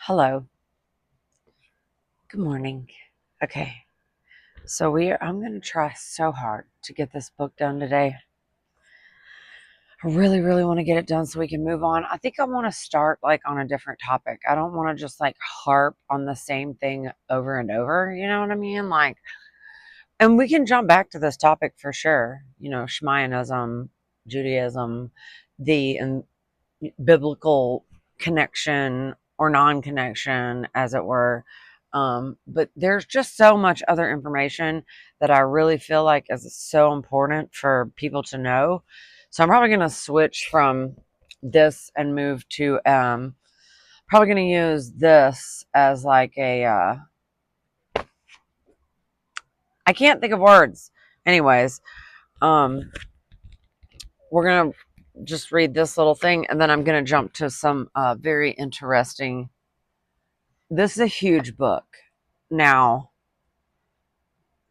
Hello. Good morning. Okay. I'm going to try so hard to get this book done today. I really, really want to get it done so we can move on. I think I want to start on a different topic. I don't want to just harp on the same thing over and over. You know what I mean? And we can jump back to this topic for sure. Shamanism, Judaism, the biblical connection or non-connection, as it were. But there's just so much other information that I really feel like is so important for people to know. So I'm probably going to switch from this and move to probably going to use this as I can't think of words. Anyways, um, we're going to just read this little thing, and then I'm going to jump to some very interesting. This is a huge book. Now,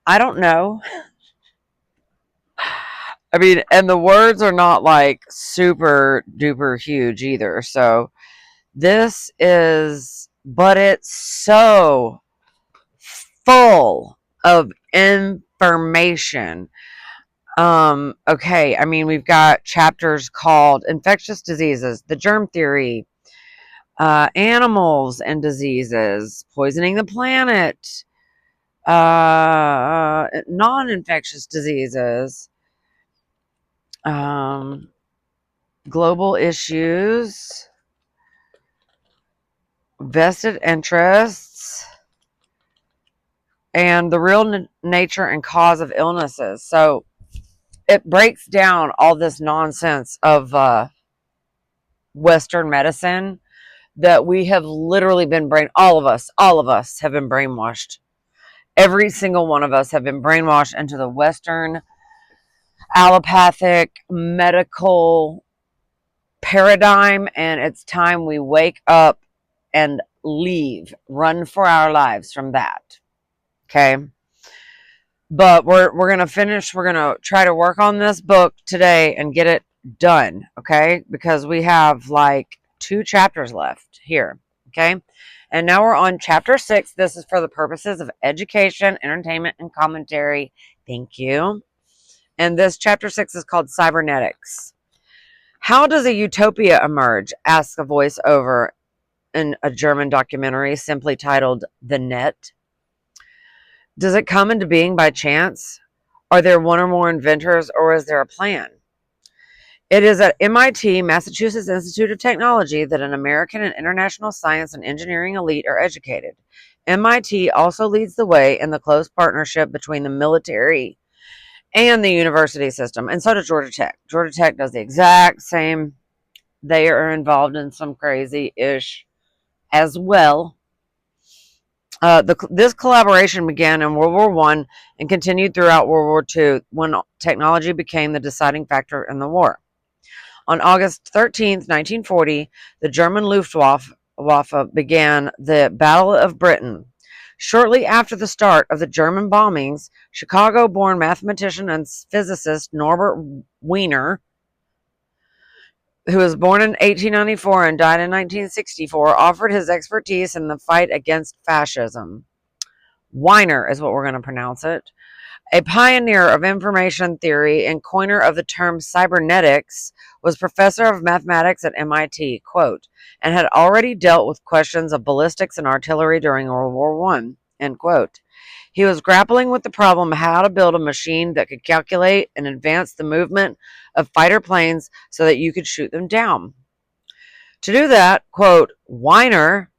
I don't know. I mean, and the words are not super duper huge either. So but it's so full of information. Okay. I mean, we've got chapters called Infectious Diseases, the Germ Theory, Animals and Diseases, Poisoning the Planet, non-infectious diseases, global issues, vested interests, and the real nature and cause of illnesses. So it breaks down all this nonsense of Western medicine that we have literally been all of us have been brainwashed. Every single one of us have been brainwashed into the Western allopathic medical paradigm, and it's time we wake up and run for our lives from that. Okay. But we're going to finish. We're going to try to work on this book today and get it done. Okay. Because we have 2 chapters left here. Okay. And now we're on chapter 6. This is for the purposes of education, entertainment, and commentary. Thank you. And this chapter 6 is called Cybernetics. How does a utopia emerge? Asks a voiceover in a German documentary simply titled The Net. Does it come into being by chance? Are there one or more inventors, or is there a plan? It is at MIT, Massachusetts Institute of Technology, that an American and international science and engineering elite are educated. MIT also leads the way in the close partnership between the military and the university system, and so does Georgia Tech. Georgia Tech does the exact same. They are involved in some crazy-ish as well. This collaboration began in World War I and continued throughout World War II, when technology became the deciding factor in the war. On August 13th, 1940, the German Luftwaffe began the Battle of Britain. Shortly after the start of the German bombings, Chicago-born mathematician and physicist Norbert Wiener, who was born in 1894 and died in 1964, offered his expertise in the fight against fascism. Weiner is what we're going to pronounce it. A pioneer of information theory and coiner of the term cybernetics, was professor of mathematics at MIT, quote, and had already dealt with questions of ballistics and artillery during World War I, end quote. He was grappling with the problem of how to build a machine that could calculate and advance the movement of fighter planes so that you could shoot them down. To do that, quote, Weiner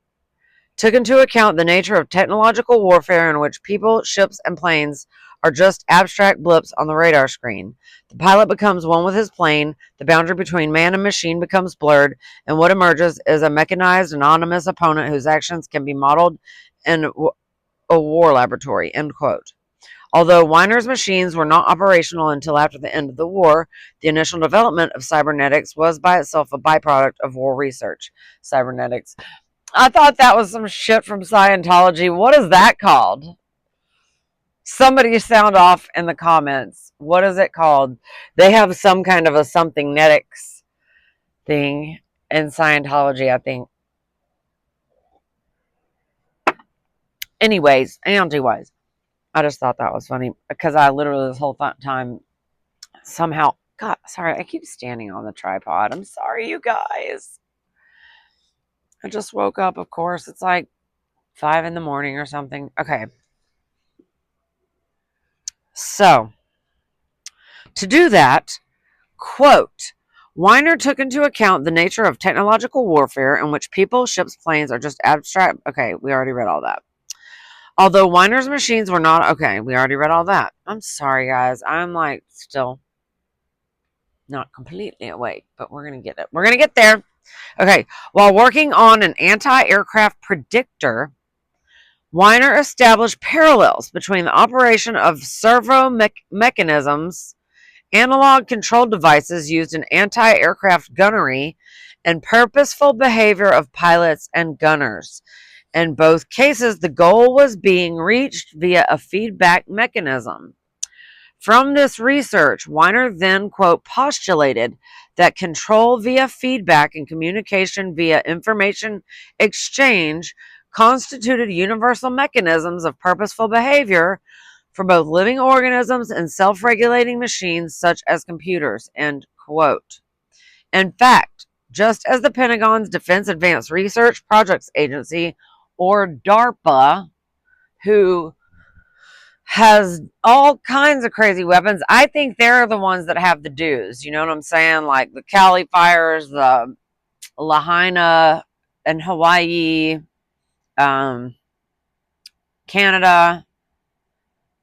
took into account the nature of technological warfare in which people, ships, and planes are just abstract blips on the radar screen. The pilot becomes one with his plane, the boundary between man and machine becomes blurred, and what emerges is a mechanized, anonymous opponent whose actions can be modeled in a war laboratory, end quote. Although Weiner's machines were not operational until after the end of the war, the initial development of cybernetics was by itself a byproduct of war research. Cybernetics. I thought that was some shit from Scientology. What is that called? Somebody sound off in the comments. What is it called? They have some kind of a something-netics thing in Scientology, I think. Anyways, anyways, I just thought that was funny because I literally this whole time somehow, God, sorry, I keep standing on the tripod. I'm sorry, you guys. I just woke up, of course. It's like 5 in the morning or something. Okay. So, to do that, quote, Weiner took into account the nature of technological warfare in which people, ships, planes are just abstract. Okay, we already read all that. Although Weiner's machines were not. Okay, we already read all that. I'm sorry, guys. I'm like still not completely awake, but we're going to get it. We're going to get there. Okay, while working on an anti-aircraft predictor, Weiner established parallels between the operation of servo mechanisms, analog control devices used in anti-aircraft gunnery, and purposeful behavior of pilots and gunners. In both cases, the goal was being reached via a feedback mechanism. From this research, Weiner then, quote, postulated that control via feedback and communication via information exchange constituted universal mechanisms of purposeful behavior for both living organisms and self-regulating machines such as computers, end quote. In fact, just as the Pentagon's Defense Advanced Research Projects Agency, or DARPA, who has all kinds of crazy weapons. I think they're the ones that have the dues. You know what I'm saying? Like the Cali fires, the Lahaina in Hawaii, Canada,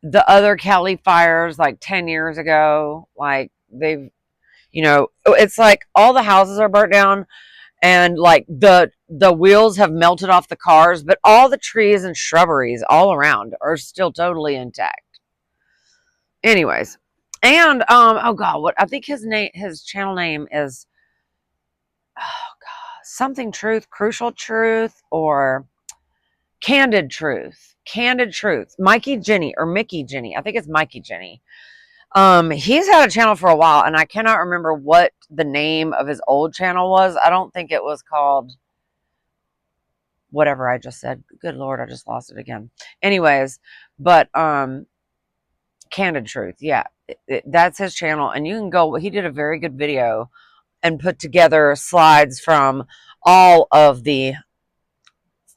the other Cali fires like 10 years ago. Like they've, it's like all the houses are burnt down and like the wheels have melted off the cars, but all the trees and shrubberies all around are still totally intact. Anyways, and oh god, what I think his channel name is, oh god, something truth, crucial truth, or candid truth, Mikey Jenny or Mickey Jenny. I think it's Mikey Jenny. He's had a channel for a while, and I cannot remember what the name of his old channel was. I don't think it was called whatever I just said. Good Lord, I just lost it again. Anyways, but Candid Truth, yeah, that's his channel, and you can go. He did a very good video and put together slides from all of the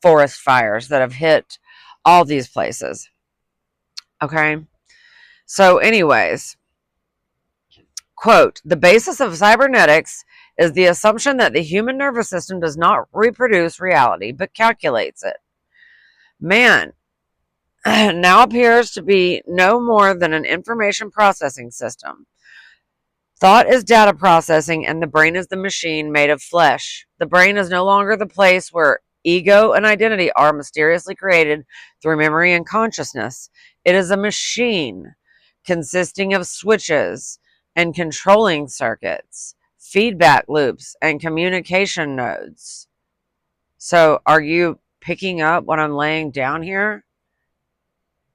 forest fires that have hit all these places. Okay, so anyways, quote, the basis of cybernetics is the assumption that the human nervous system does not reproduce reality, but calculates it. Man now appears to be no more than an information processing system. Thought is data processing, and the brain is the machine made of flesh. The brain is no longer the place where ego and identity are mysteriously created through memory and consciousness. It is a machine consisting of switches and controlling circuits, feedback loops, and communication nodes. So, are you picking up what I'm laying down here?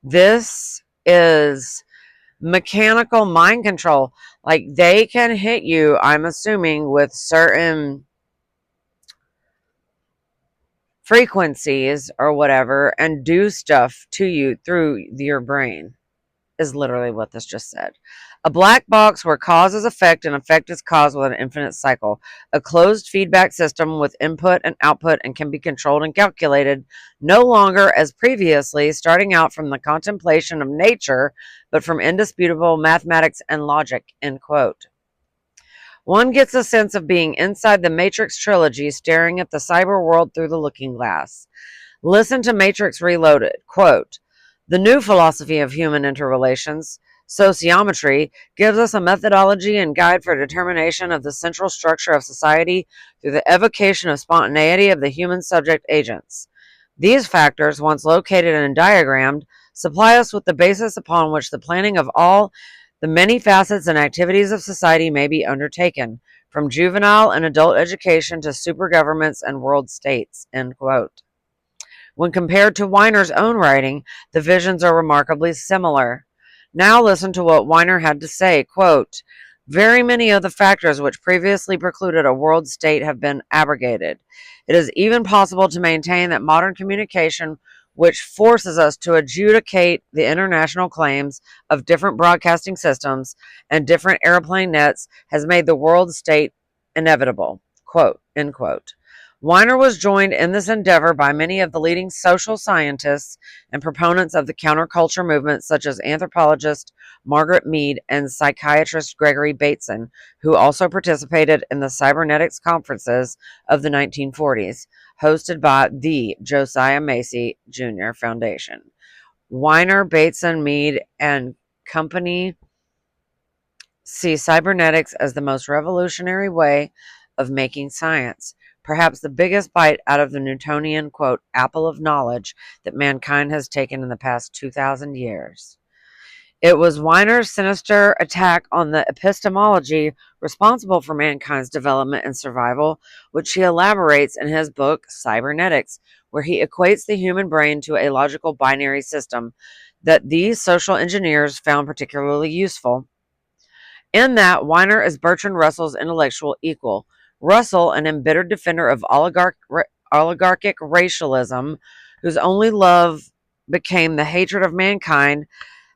This is mechanical mind control. Like they can hit you, I'm assuming, with certain frequencies or whatever and do stuff to you through your brain, is literally what this just said. A black box where cause is effect and effect is cause with an infinite cycle. A closed feedback system with input and output and can be controlled and calculated no longer as previously, starting out from the contemplation of nature, but from indisputable mathematics and logic, end quote. One gets a sense of being inside the Matrix trilogy, staring at the cyber world through the looking glass. Listen to Matrix Reloaded. Quote, the new philosophy of human interrelations, sociometry, gives us a methodology and guide for determination of the central structure of society through the evocation of spontaneity of the human subject agents. These factors, once located and diagrammed, supply us with the basis upon which the planning of all the many facets and activities of society may be undertaken, from juvenile and adult education to super governments and world states, end quote. When compared to Weiner's own writing, the visions are remarkably similar. Now listen to what Weiner had to say, quote, very many of the factors which previously precluded a world state have been abrogated. It is even possible to maintain that modern communication which forces us to adjudicate the international claims of different broadcasting systems and different airplane nets, has made the world state inevitable. Quote, end quote. Weiner was joined in this endeavor by many of the leading social scientists and proponents of the counterculture movement, such as anthropologist Margaret Mead and psychiatrist Gregory Bateson, who also participated in the cybernetics conferences of the 1940s, hosted by the Josiah Macy Jr. Foundation. Weiner, Bateson, Mead, and company see cybernetics as the most revolutionary way of making science, perhaps the biggest bite out of the Newtonian, quote, apple of knowledge that mankind has taken in the past 2,000 years. It was Weiner's sinister attack on the epistemology responsible for mankind's development and survival, which he elaborates in his book Cybernetics, where he equates the human brain to a logical binary system that these social engineers found particularly useful. In that, Weiner is Bertrand Russell's intellectual equal. Russell, an embittered defender of oligarchic racialism, whose only love became the hatred of mankind,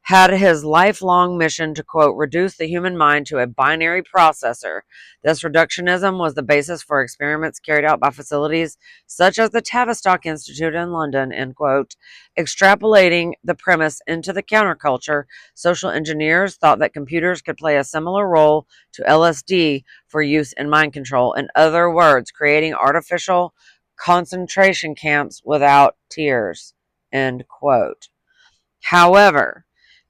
had his lifelong mission to, quote, reduce the human mind to a binary processor. This reductionism was the basis for experiments carried out by facilities such as the Tavistock Institute in London, end quote. Extrapolating the premise into the counterculture, social engineers thought that computers could play a similar role to LSD for use in mind control. In other words, creating artificial concentration camps without tears, end quote. However,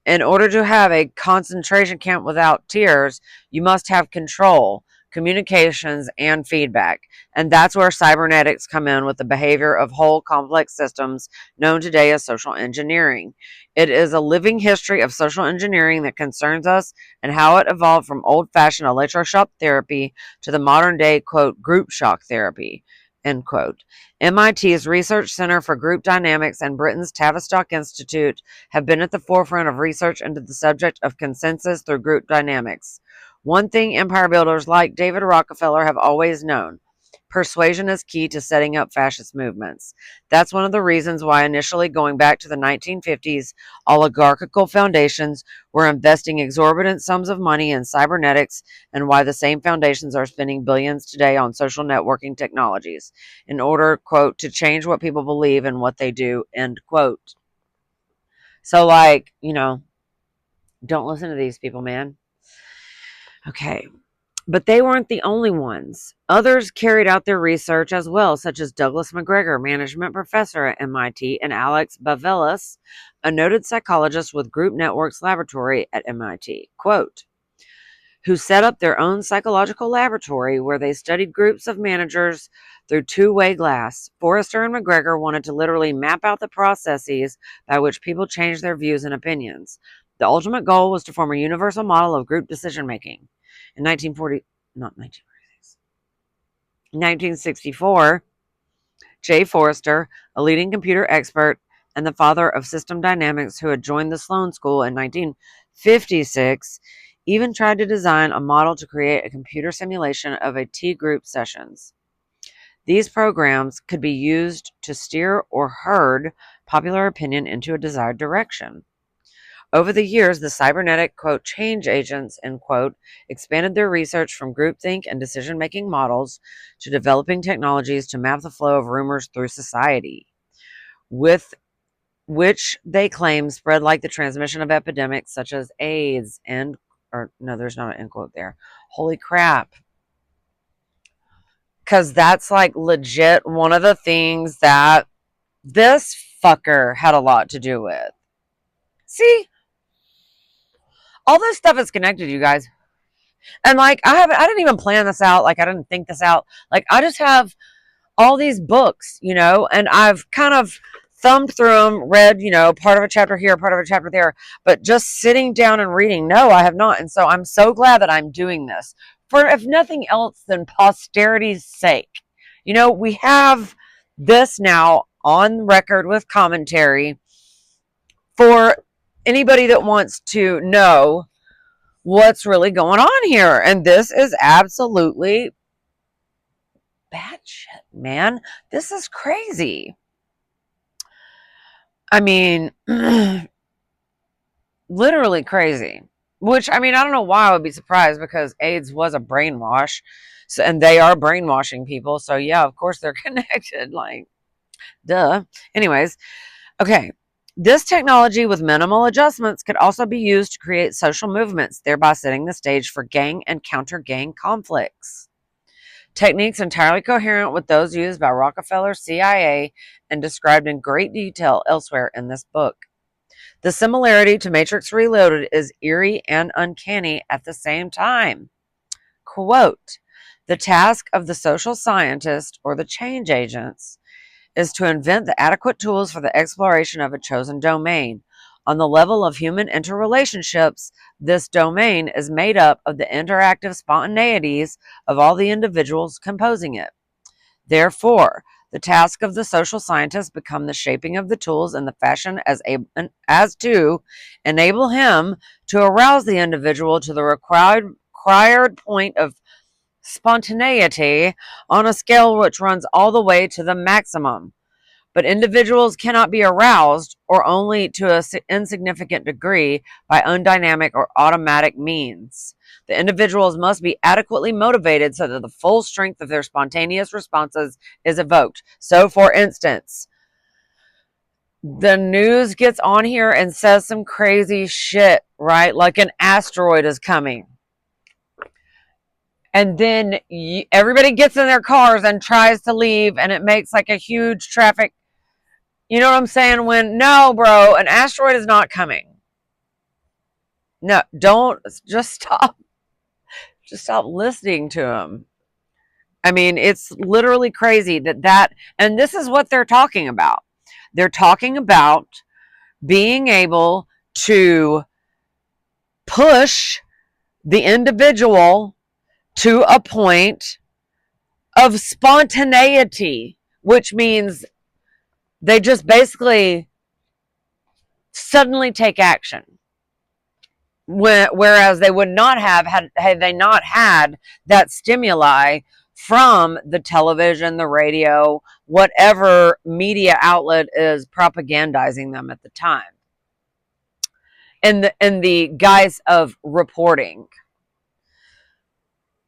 in order to have a concentration camp without tears, you must have control, communications, and feedback. And that's where cybernetics come in with the behavior of whole complex systems known today as social engineering. It is a living history of social engineering that concerns us and how it evolved from old-fashioned electroshock therapy to the modern-day, quote, group shock therapy, end quote. MIT's Research Center for Group Dynamics and Britain's Tavistock Institute have been at the forefront of research into the subject of consensus through group dynamics. One thing empire builders like David Rockefeller have always known: persuasion is key to setting up fascist movements. That's one of the reasons why initially, going back to the 1950s, oligarchical foundations were investing exorbitant sums of money in cybernetics, and why the same foundations are spending billions today on social networking technologies in order, quote, to change what people believe and what they do, end quote. So, like, don't listen to these people, man. Okay. But they weren't the only ones. Others carried out their research as well, such as Douglas McGregor, management professor at MIT, and Alex Bavelas, a noted psychologist with Group Networks Laboratory at MIT, quote, who set up their own psychological laboratory where they studied groups of managers through two-way glass. Forrester and McGregor wanted to literally map out the processes by which people change their views and opinions. The ultimate goal was to form a universal model of group decision-making. In 1964, Jay Forrester, a leading computer expert and the father of system dynamics who had joined the Sloan School in 1956, even tried to design a model to create a computer simulation of a T-group sessions. These programs could be used to steer or herd popular opinion into a desired direction. Over the years, the cybernetic, quote, change agents, end quote, expanded their research from groupthink and decision-making models to developing technologies to map the flow of rumors through society, with which they claim spread like the transmission of epidemics such as AIDS and, or no, there's not an end quote there. Holy crap. Because that's like legit one of the things that this fucker had a lot to do with. See? All this stuff is connected, you guys. And like I didn't even plan this out. Like I didn't think this out. Like I just have all these books, and I've kind of thumbed through them, read, part of a chapter here, part of a chapter there, but just sitting down and reading, no, I have not. And so I'm so glad that I'm doing this for, if nothing else, than posterity's sake. We have this now on record with commentary for anybody that wants to know what's really going on here. And this is absolutely bad shit, man. This is crazy. I mean, literally crazy. Which, I mean, I don't know why I would be surprised, because AIDS was a brainwash. So, and they are brainwashing people. So, yeah, of course they're connected. Like, duh. Anyways, okay. This technology with minimal adjustments could also be used to create social movements, thereby setting the stage for gang and counter-gang conflicts. Techniques entirely coherent with those used by Rockefeller's CIA and described in great detail elsewhere in this book. The similarity to Matrix Reloaded is eerie and uncanny at the same time. Quote, the task of the social scientist or the change agents is to invent the adequate tools for the exploration of a chosen domain. On the level of human interrelationships, this domain is made up of the interactive spontaneities of all the individuals composing it. Therefore, the task of the social scientist become the shaping of the tools in the fashion as to enable him to arouse the individual to the required point of spontaneity on a scale which runs all the way to the maximum. But individuals cannot be aroused, or only to an insignificant degree, by undynamic or automatic means. The individuals must be adequately motivated so that the full strength of their spontaneous responses is evoked. So, for instance, the news gets on here and says some crazy shit, right? Like an asteroid is coming. And then everybody gets in their cars and tries to leave, and it makes like a huge traffic. You know what I'm saying? When, no, bro, an asteroid is not coming. No, don't, just stop. Just stop listening to them. I mean, it's literally crazy and this is what they're talking about. They're talking about being able to push the individual to a point of spontaneity, which means they just basically suddenly take action. Whereas they would not have had they not had that stimuli from the television, the radio, whatever media outlet is propagandizing them at the time. In the guise of reporting.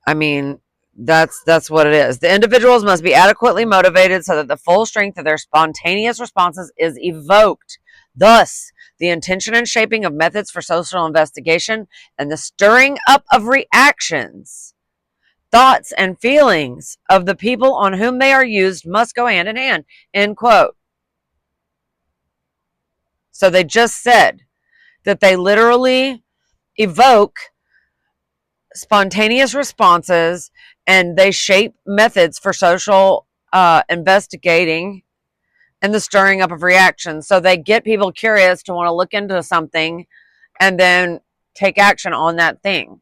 I mean, that's what it is. The individuals must be adequately motivated so that the full strength of their spontaneous responses is evoked. Thus, the intention and shaping of methods for social investigation and the stirring up of reactions, thoughts, and feelings of the people on whom they are used must go hand in hand. End quote. So they just said that they literally evoke spontaneous responses and they shape methods for social investigating and the stirring up of reactions. So they get people curious to want to look into something and then take action on that thing.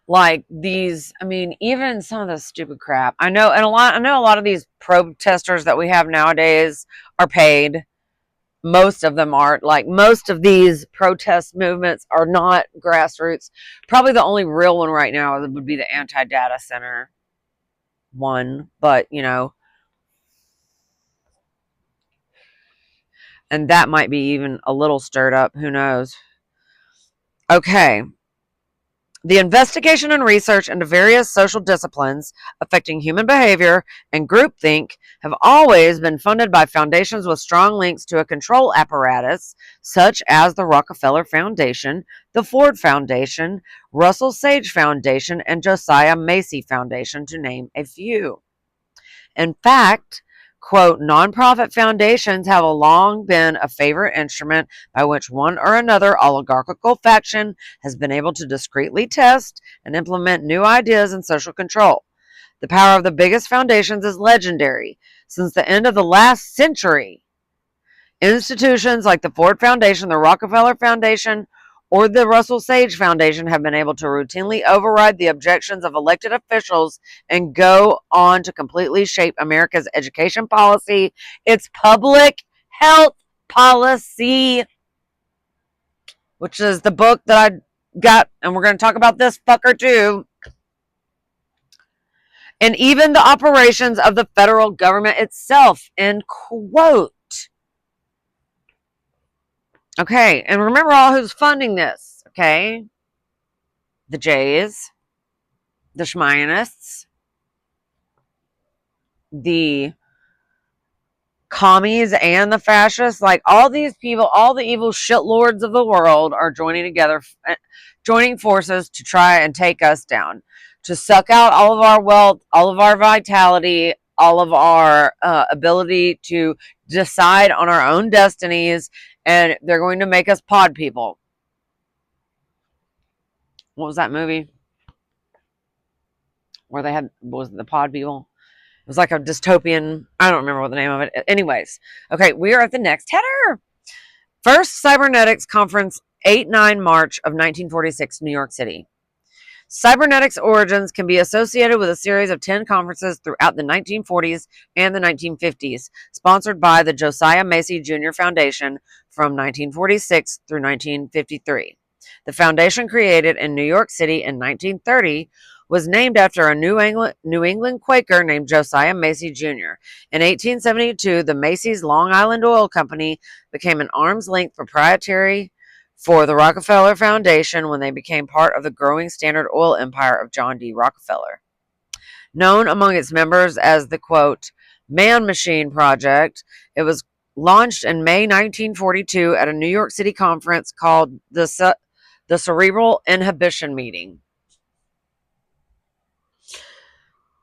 Like these, I mean, even some of the stupid crap. I know a lot of these protesters that we have nowadays are paid. Most of them aren't. Like, most of these protest movements are not grassroots. Probably the only real one right now would be the anti-data center one, but and that might be even a little stirred up. Who knows? Okay. The investigation and research into various social disciplines affecting human behavior and groupthink have always been funded by foundations with strong links to a control apparatus, such as the Rockefeller Foundation, the Ford Foundation, Russell Sage Foundation, and Josiah Macy Foundation, to name a few. In fact, quote, nonprofit foundations have long been a favorite instrument by which one or another oligarchical faction has been able to discreetly test and implement new ideas in social control. The power of the biggest foundations is legendary. Since the end of the last century, institutions like the Ford Foundation, the Rockefeller Foundation, or the Russell Sage Foundation have been able to routinely override the objections of elected officials and go on to completely shape America's education policy, its public health policy, which is the book that I got, and we're going to talk about this fucker too, and even the operations of the federal government itself, end quote. Okay, and remember all who's funding this, okay? The Jays, the Schmionists, the commies and the fascists, like all these people, all the evil shitlords of the world are joining together, joining forces to try and take us down, to suck out all of our wealth, all of our vitality, all of our ability to decide on our own destinies, and they're going to make us pod people. What was that movie where they had, was it the pod people? It was like a dystopian, I don't remember what the name of it. Anyways, okay, we are at the next header. First Cybernetics Conference, 8-9 March of 1946, New York City. Cybernetics origins can be associated with a series of 10 conferences throughout the 1940s and the 1950s, sponsored by the Josiah Macy Jr. Foundation from 1946 through 1953. The foundation, created in New York City in 1930, was named after a New England Quaker named Josiah Macy Jr. In 1872, the Macy's Long Island Oil Company became an arm's length proprietary for the Rockefeller Foundation when they became part of the growing Standard Oil empire of John D. Rockefeller. Known among its members as the, quote, Man Machine Project, it was launched in May 1942 at a New York City conference called the Cerebral Inhibition Meeting.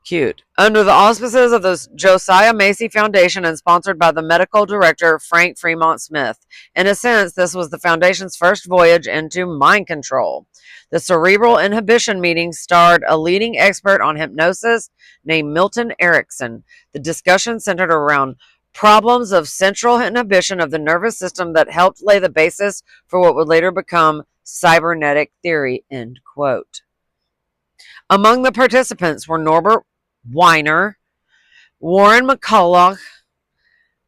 Cute. Under the auspices of the Josiah Macy Foundation and sponsored by the medical director Frank Fremont Smith. In a sense, this was the foundation's first voyage into mind control. The Cerebral Inhibition Meeting starred a leading expert on hypnosis named Milton Erickson. The discussion centered around problems of central inhibition of the nervous system that helped lay the basis for what would later become cybernetic theory, end quote. Among the participants were Norbert Weiner, Warren McCulloch,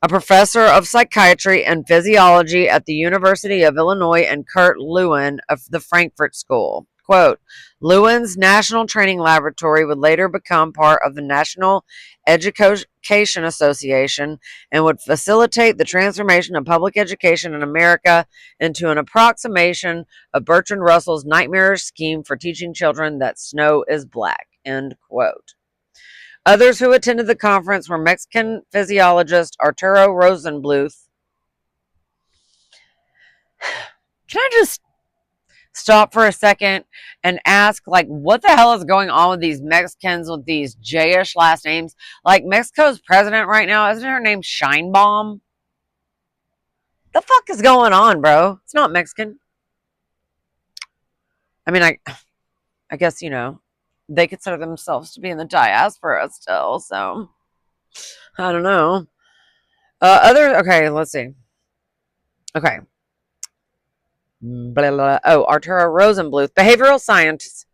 a professor of psychiatry and physiology at the University of Illinois, and Kurt Lewin of the Frankfurt School. Quote, Lewin's National Training Laboratory would later become part of the National Education Association and would facilitate the transformation of public education in America into an approximation of Bertrand Russell's nightmarish scheme for teaching children that snow is black, end quote. Others who attended the conference were Mexican physiologist Arturo Rosenbluth. Can I just stop for a second and ask, like, what the hell is going on with these Mexicans with these J-ish last names? Like, Mexico's president right now, isn't her name Scheinbaum? The fuck is going on, bro? It's not Mexican. I mean, I guess, you know, they consider themselves to be in the diaspora still, so I don't know. Okay, let's see. Okay. Blah, blah, blah. Oh, Arturo Rosenbluth, behavioral scientist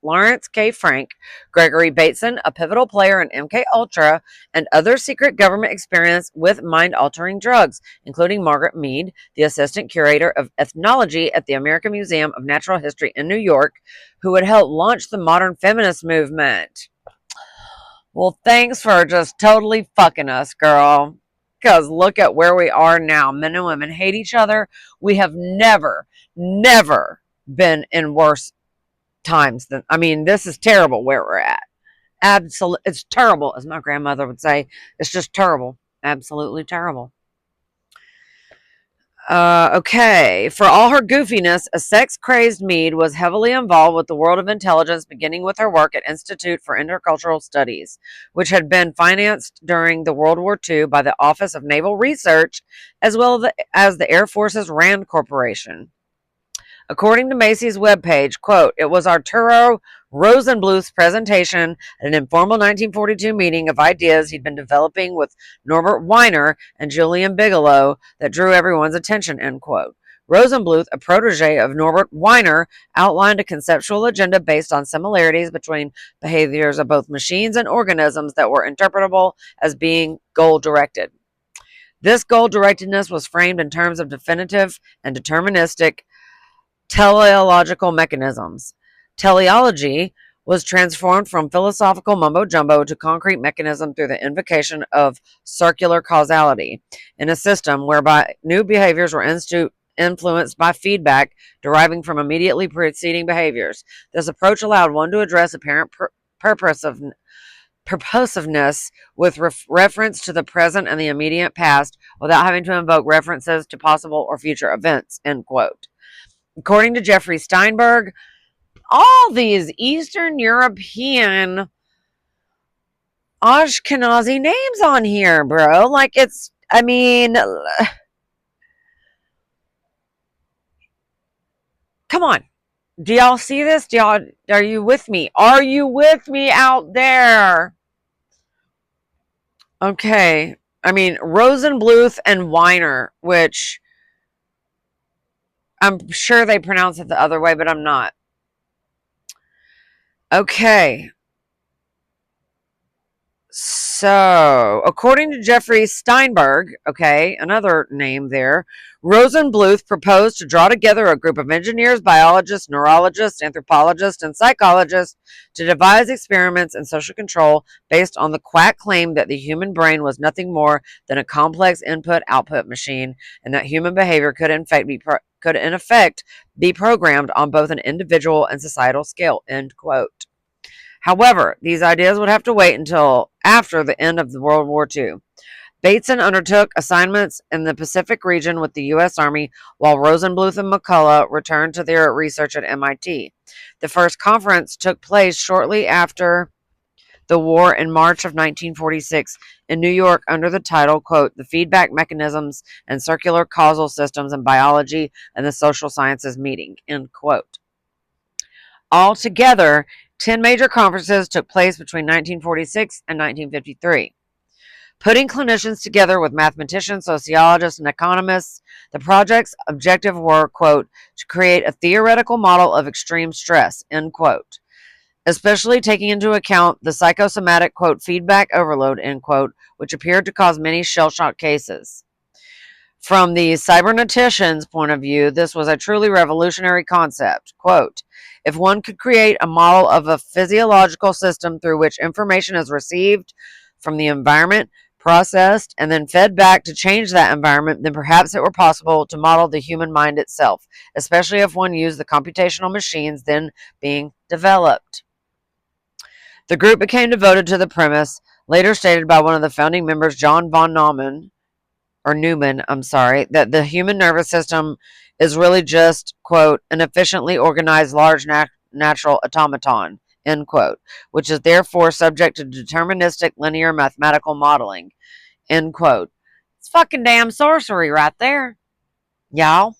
Lawrence K. Frank, Gregory Bateson, a pivotal player in MK Ultra, and other secret government experience with mind-altering drugs, including Margaret Mead, the assistant curator of ethnology at the American Museum of Natural History in New York, who would help launch the modern feminist movement. Well, thanks for just totally fucking us, girl. Because look at where we are now. Men and women hate each other. We have never been in worse times than, I mean, this is terrible where we're at. Absolutely. It's terrible, as my grandmother would say. It's just terrible. Absolutely terrible. Okay. For all her goofiness, a sex-crazed Mead was heavily involved with the world of intelligence, beginning with her work at Institute for Intercultural Studies, which had been financed during the World War II by the Office of Naval Research, as well as the Air Force's RAND Corporation. According to Macy's webpage, quote, it was Arturo Rosenbluth's presentation at an informal 1942 meeting of ideas he'd been developing with Norbert Weiner and Julian Bigelow that drew everyone's attention, end quote. Rosenbluth, a protege of Norbert Weiner, outlined a conceptual agenda based on similarities between behaviors of both machines and organisms that were interpretable as being goal-directed. This goal-directedness was framed in terms of definitive and deterministic teleological mechanisms. Teleology was transformed from philosophical mumbo-jumbo to concrete mechanism through the invocation of circular causality in a system whereby new behaviors were influenced by feedback deriving from immediately preceding behaviors. This approach allowed one to address apparent purposiveness with reference to the present and the immediate past without having to invoke references to possible or future events, end quote. According to Jeffrey Steinberg, all these Eastern European Ashkenazi names on here, bro. Like, it's, I mean, come on. Do y'all see this? Are you with me? Are you with me out there? Okay. I mean, Rosenbluth and Weiner, which I'm sure they pronounce it the other way, but I'm not. Okay. So, according to Jeffrey Steinberg, okay, another name there, Rosenbluth proposed to draw together a group of engineers, biologists, neurologists, anthropologists, and psychologists to devise experiments in social control based on the quack claim that the human brain was nothing more than a complex input-output machine, and that human behavior could in effect be programmed on both an individual and societal scale, end quote. However, these ideas would have to wait until after the end of World War II. Bateson undertook assignments in the Pacific region with the U.S. Army, while Rosenbluth and McCullough returned to their research at MIT. The first conference took place shortly after the war in March of 1946 in New York under the title, quote, The Feedback Mechanisms and Circular Causal Systems in Biology and the Social Sciences Meeting, end quote. Altogether, 10 major conferences took place between 1946 and 1953. Putting clinicians together with mathematicians, sociologists, and economists, the project's objective were, quote, to create a theoretical model of extreme stress, end quote, especially taking into account the psychosomatic, quote, feedback overload, end quote, which appeared to cause many shell-shock cases. From the cybernetician's point of view, this was a truly revolutionary concept. Quote, if one could create a model of a physiological system through which information is received from the environment, processed, and then fed back to change that environment, then perhaps it were possible to model the human mind itself, especially if one used the computational machines then being developed. The group became devoted to the premise, later stated by one of the founding members, John von Neumann, that the human nervous system is really just, quote, an efficiently organized large natural automaton, end quote, which is therefore subject to deterministic linear mathematical modeling, end quote. It's fucking damn sorcery right there, y'all.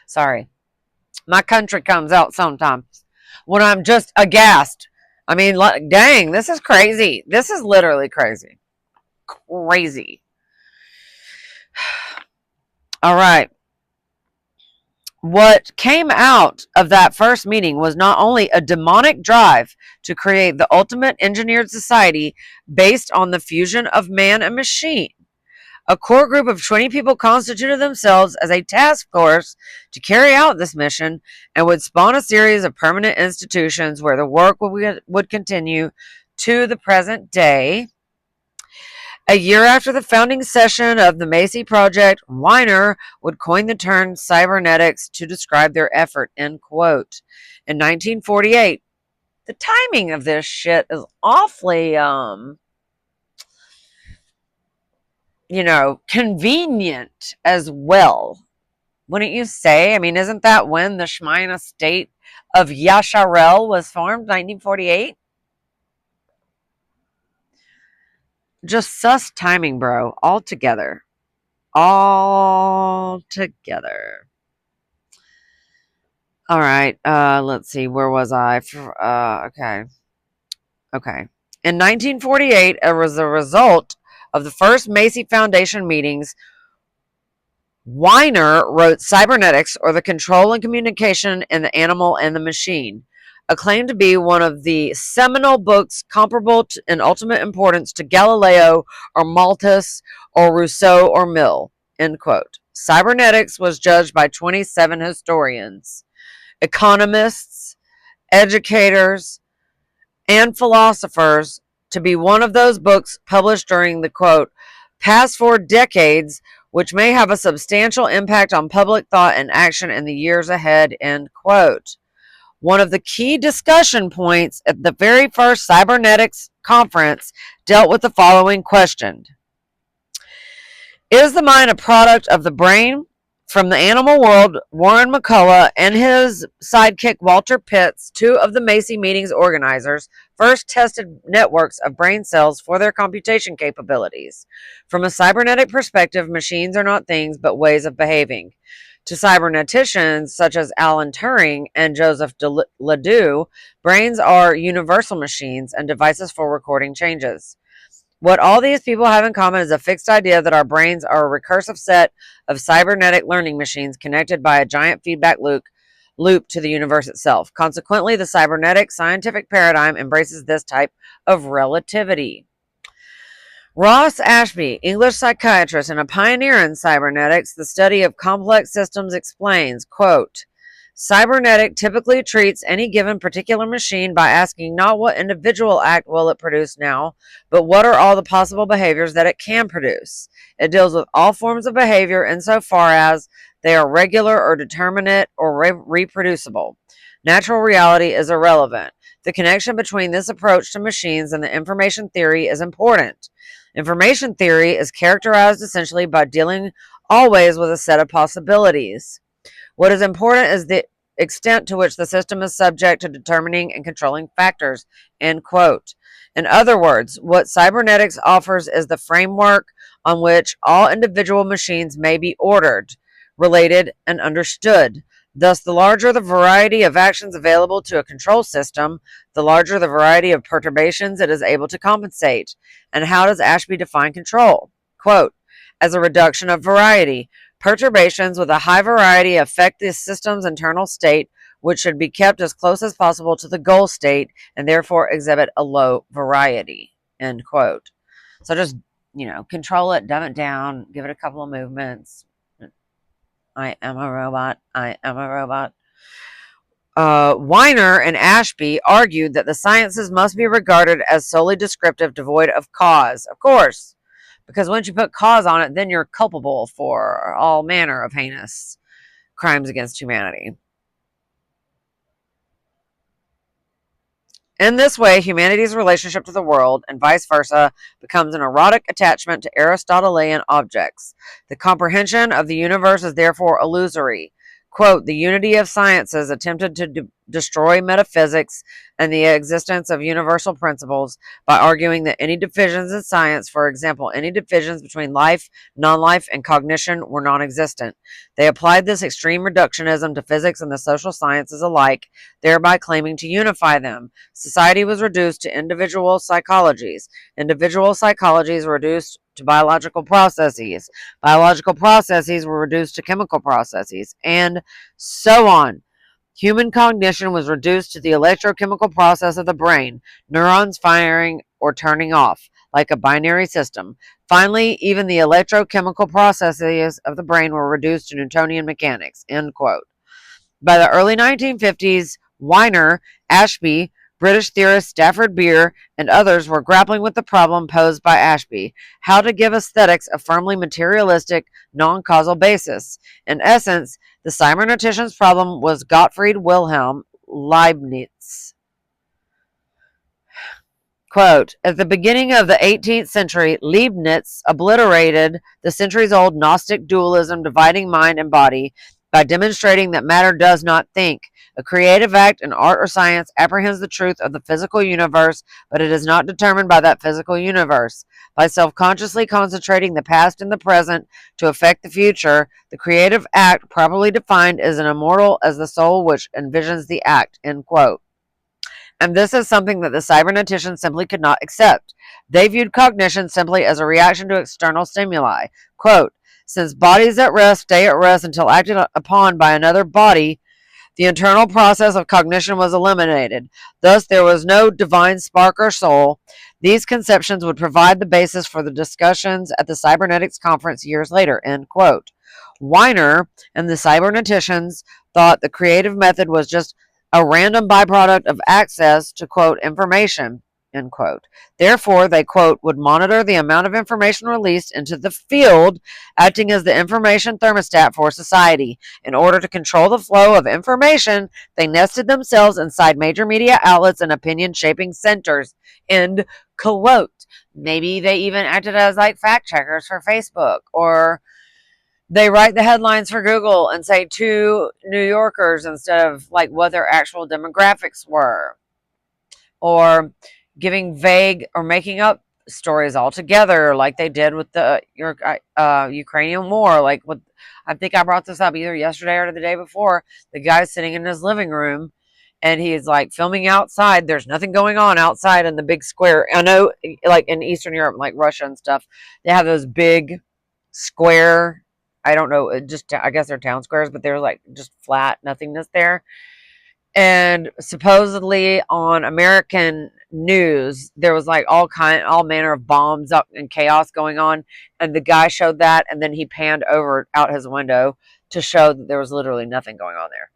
Sorry. My country comes out sometimes when I'm just aghast. I mean, dang, this is crazy. This is literally crazy. Crazy. All right. What came out of that first meeting was not only a demonic drive to create the ultimate engineered society based on the fusion of man and machine. A core group of 20 people constituted themselves as a task force to carry out this mission and would spawn a series of permanent institutions where the work would continue to the present day. A year after the founding session of the Macy Project, Weiner would coin the term cybernetics to describe their effort, end quote. In 1948, the timing of this shit is awfully, convenient as well. Wouldn't you say? I mean, isn't that when the Shemina state of Yasharel was formed, 1948? Just sus timing, bro. All together. All together. All right. Let's see. Where was I? Okay. In 1948, it was a result of the first Macy Foundation meetings. Weiner wrote Cybernetics, or the Control and Communication in the Animal and the Machine, acclaimed to be one of the seminal books comparable in ultimate importance to Galileo or Malthus or Rousseau or Mill, end quote. Cybernetics was judged by 27 historians, economists, educators, and philosophers to be one of those books published during the, quote, past 4 decades which may have a substantial impact on public thought and action in the years ahead, end quote. One of the key discussion points at the very first cybernetics conference dealt with the following question. Is the mind a product of the brain? From the animal world, Warren McCullough and his sidekick Walter Pitts, two of the Macy meetings organizers, first tested networks of brain cells for their computation capabilities. From a cybernetic perspective, machines are not things but ways of behaving. To cyberneticians such as Alan Turing and Joseph Ledoux, brains are universal machines and devices for recording changes. What all these people have in common is a fixed idea that our brains are a recursive set of cybernetic learning machines connected by a giant feedback loop to the universe itself. Consequently, the cybernetic scientific paradigm embraces this type of relativity. Ross Ashby, English psychiatrist and a pioneer in cybernetics, the study of complex systems, explains, quote, cybernetic typically treats any given particular machine by asking not what individual act will it produce now, but what are all the possible behaviors that it can produce. It deals with all forms of behavior insofar as they are regular or determinate or reproducible. Natural reality is irrelevant. The connection between this approach to machines and the information theory is important. Information theory is characterized essentially by dealing always with a set of possibilities. What is important is the extent to which the system is subject to determining and controlling factors, end quote. In other words, what cybernetics offers is the framework on which all individual machines may be ordered, related, and understood. Thus, the larger the variety of actions available to a control system, the larger the variety of perturbations it is able to compensate. And how does Ashby define control? Quote, as a reduction of variety. Perturbations with a high variety affect the system's internal state, which should be kept as close as possible to the goal state and therefore exhibit a low variety, end quote. So just, control it, dumb it down, give it a couple of movements. I am a robot. I am a robot. Weiner and Ashby argued that the sciences must be regarded as solely descriptive, devoid of cause. Of course, because once you put cause on it, then you're culpable for all manner of heinous crimes against humanity. In this way, humanity's relationship to the world, and vice versa, becomes an erotic attachment to Aristotelian objects. The comprehension of the universe is therefore illusory. Quote, the unity of sciences attempted to destroy metaphysics and the existence of universal principles by arguing that any divisions in science, for example, any divisions between life, non-life, and cognition, were non-existent. They applied this extreme reductionism to physics and the social sciences alike, thereby claiming to unify them. Society was reduced to individual psychologies. Individual psychologies were reduced to biological processes. Biological processes were reduced to chemical processes, and so on. Human cognition was reduced to the electrochemical process of the brain, neurons firing or turning off, like a binary system. Finally, even the electrochemical processes of the brain were reduced to Newtonian mechanics, end quote. By the early 1950s, Weiner, Ashby, British theorist Stafford Beer, and others were grappling with the problem posed by Ashby: how to give aesthetics a firmly materialistic, non-causal basis. In essence, the cybernetician's problem was Gottfried Wilhelm Leibniz. Quote, at the beginning of the 18th century, Leibniz obliterated the centuries-old Gnostic dualism dividing mind and body by demonstrating that matter does not think. A creative act in art or science apprehends the truth of the physical universe, but it is not determined by that physical universe. By self-consciously concentrating the past and the present to affect the future, the creative act, properly defined, is as immortal as the soul which envisions the act, end quote. And this is something that the cyberneticians simply could not accept. They viewed cognition simply as a reaction to external stimuli. Quote, since bodies at rest stay at rest until acted upon by another body, the internal process of cognition was eliminated. Thus, there was no divine spark or soul. These conceptions would provide the basis for the discussions at the cybernetics conference years later, end quote. Weiner and the cyberneticians thought the creative method was just a random byproduct of access to, quote, information. end quote. Therefore, they, quote, would monitor the amount of information released into the field, acting as the information thermostat for society. In order to control the flow of information, they nested themselves inside major media outlets and opinion-shaping centers, end quote. Maybe they even acted as like fact checkers for Facebook, or they write the headlines for Google and say to New Yorkers instead of like what their actual demographics were, or giving vague or making up stories altogether, like they did with the Ukrainian war. Like with, I think I brought this up either yesterday or the day before. The guy's sitting in his living room, and he's like filming outside. There's nothing going on outside in the big square. I know, like in Eastern Europe, like Russia and stuff, they have those big square. I don't know, just I guess they're town squares, but they're like just flat nothingness there. And supposedly on American news, there was like all manner of bombs up and chaos going on, and the guy showed that, and then he panned over out his window to show that there was literally nothing going on there.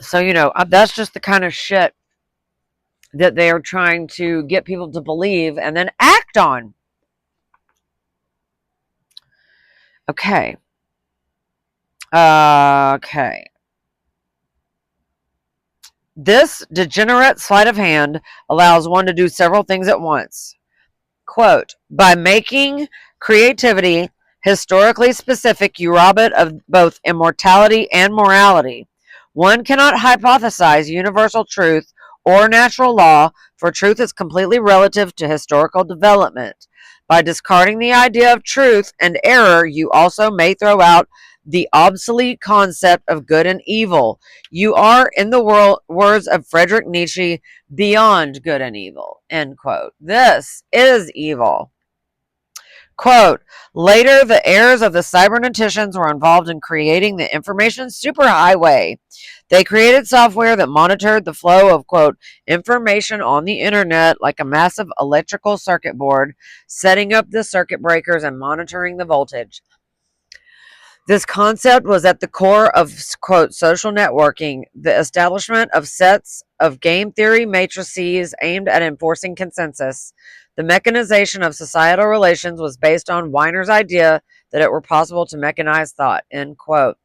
So that's just the kind of shit that they are trying to get people to believe and then act on. Okay. Okay. This degenerate sleight of hand allows one to do several things at once. Quote, by making creativity historically specific, you rob it of both immortality and morality. One cannot hypothesize universal truth or natural law, for truth is completely relative to historical development. By discarding the idea of truth and error, you also may throw out the obsolete concept of good and evil. You are, in the words of Friedrich Nietzsche, beyond good and evil, end quote. This is evil. Quote, later, the heirs of the cyberneticians were involved in creating the information superhighway. They created software that monitored the flow of, quote, information on the internet like a massive electrical circuit board, setting up the circuit breakers and monitoring the voltage. This concept was at the core of, quote, social networking, the establishment of sets of game theory matrices aimed at enforcing consensus. The mechanization of societal relations was based on Weiner's idea that it were possible to mechanize thought, end quote.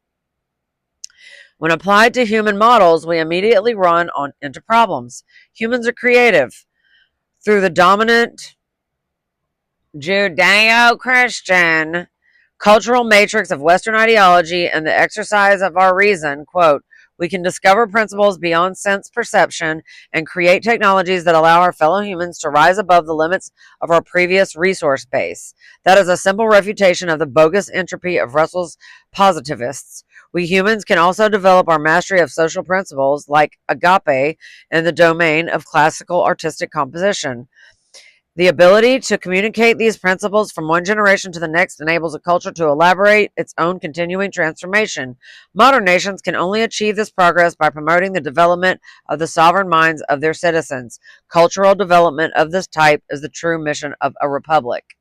When applied to human models, we immediately run into problems. Humans are creative. Through the dominant Judeo-Christian cultural matrix of Western ideology and the exercise of our reason, quote, we can discover principles beyond sense perception and create technologies that allow our fellow humans to rise above the limits of our previous resource base. That is a simple refutation of the bogus entropy of Russell's positivists. We humans can also develop our mastery of social principles, like agape, in the domain of classical artistic composition. The ability to communicate these principles from one generation to the next enables a culture to elaborate its own continuing transformation. Modern nations can only achieve this progress by promoting the development of the sovereign minds of their citizens. Cultural development of this type is the true mission of a republic.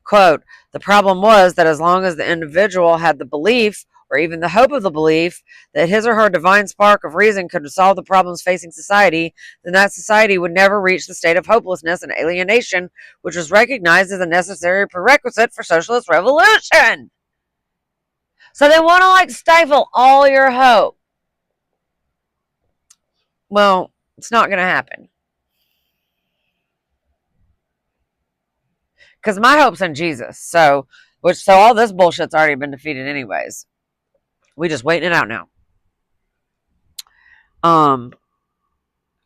Quote, the problem was that as long as the individual had the belief, or even the hope of the belief, that his or her divine spark of reason could solve the problems facing society, then that society would never reach the state of hopelessness and alienation, which was recognized as a necessary prerequisite for socialist revolution. So they want to like stifle all your hope. Well, it's not going to happen. Because my hope's in Jesus. So all this bullshit's already been defeated anyways. We just waiting it out now.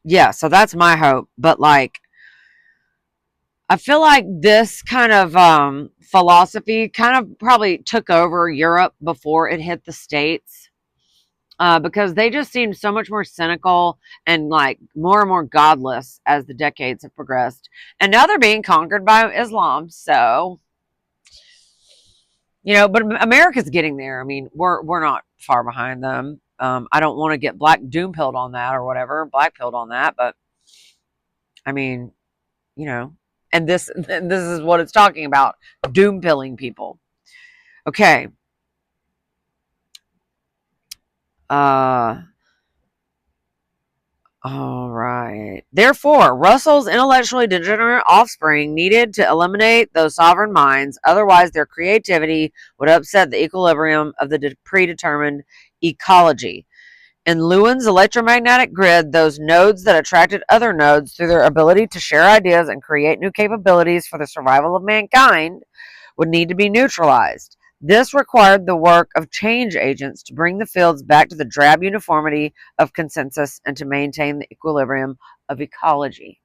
Yeah, so that's my hope. But like, I feel like this kind of philosophy kind of probably took over Europe before it hit the States. Because they just seemed so much more cynical and like more and more godless as the decades have progressed. And now they're being conquered by Islam. So, but America's getting there. I mean, we're not far behind them. I don't want to get black doom pilled on that or whatever, black pilled on that, but I mean, and this is what it's talking about, doom pilling people. Okay. All right. Therefore, Russell's intellectually degenerate offspring needed to eliminate those sovereign minds, otherwise their creativity would upset the equilibrium of the predetermined ecology. In Lewin's electromagnetic grid, those nodes that attracted other nodes through their ability to share ideas and create new capabilities for the survival of mankind would need to be neutralized. This required the work of change agents to bring the fields back to the drab uniformity of consensus and to maintain the equilibrium of ecology.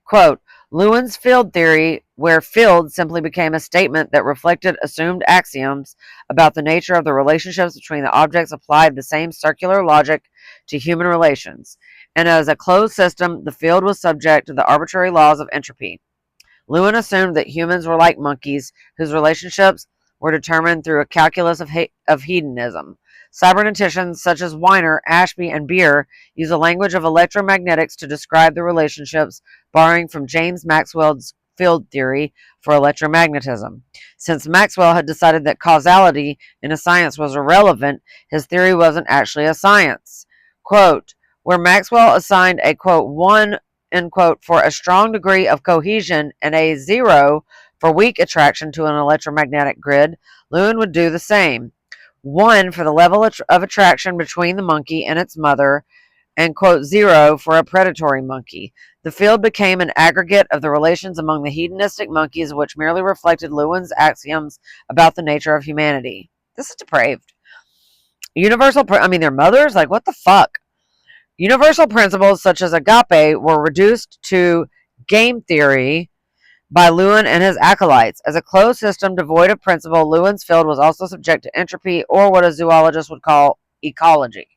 Quote, Lewin's field theory, where field simply became a statement that reflected assumed axioms about the nature of the relationships between the objects, applied the same circular logic to human relations. And as a closed system, the field was subject to the arbitrary laws of entropy. Lewin assumed that humans were like monkeys, whose relationships were determined through a calculus of hedonism. Cyberneticians such as Weiner, Ashby, and Beer use a language of electromagnetics to describe the relationships, borrowing from James Maxwell's field theory for electromagnetism. Since Maxwell had decided that causality in a science was irrelevant, his theory wasn't actually a science. Quote, where Maxwell assigned a, quote, 1, end quote, for a strong degree of cohesion and a 0 for weak attraction to an electromagnetic grid, Lewin would do the same. 1 for the level of attraction between the monkey and its mother, and, quote, 0 for a predatory monkey. The field became an aggregate of the relations among the hedonistic monkeys, which merely reflected Lewin's axioms about the nature of humanity. This is depraved. Their mothers? Like, what the fuck? Universal principles such as agape were reduced to game theory by Lewin and his acolytes. As a closed system devoid of principle, Lewin's field was also subject to entropy, or what a zoologist would call ecology.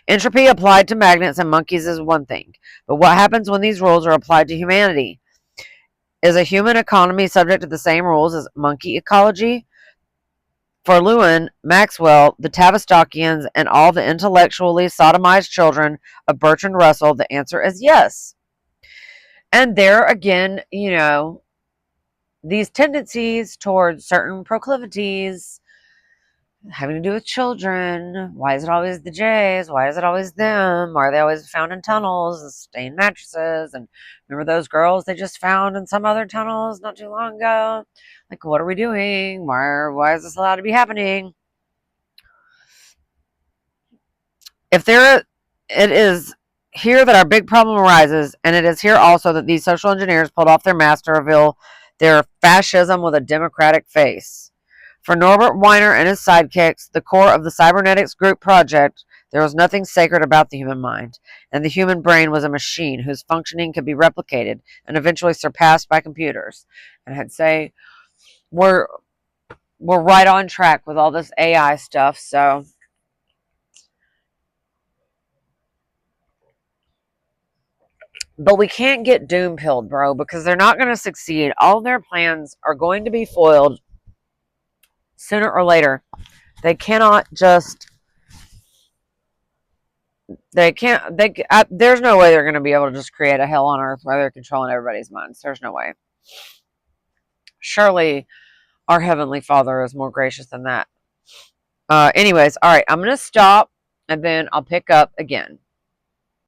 Entropy applied to magnets and monkeys is one thing, but what happens when these rules are applied to humanity? Is a human economy subject to the same rules as monkey ecology? For Lewin, Maxwell, the Tavistockians, and all the intellectually sodomized children of Bertrand Russell, the answer is yes. And there again, these tendencies towards certain proclivities having to do with children. Why is it always the Jays? Why is it always them? Why are they always found in tunnels and stained mattresses? And remember those girls they just found in some other tunnels not too long ago? Like, what are we doing? Why is this allowed to be happening? It is here that our big problem arises, and it is here also that these social engineers pulled off their mask to reveal their fascism with a democratic face. For Norbert Weiner and his sidekicks, the core of the cybernetics group project, there was nothing sacred about the human mind, and the human brain was a machine whose functioning could be replicated and eventually surpassed by computers. And I'd say we're right on track with all this AI stuff, so but we can't get doom pilled, bro, because they're not going to succeed. All their plans are going to be foiled sooner or later. They cannot just. They can't. There's no way they're going to be able to just create a hell on earth where they're controlling everybody's minds. There's no way. Surely, our Heavenly Father is more gracious than that. Anyways, all right. I'm going to stop, and then I'll pick up again.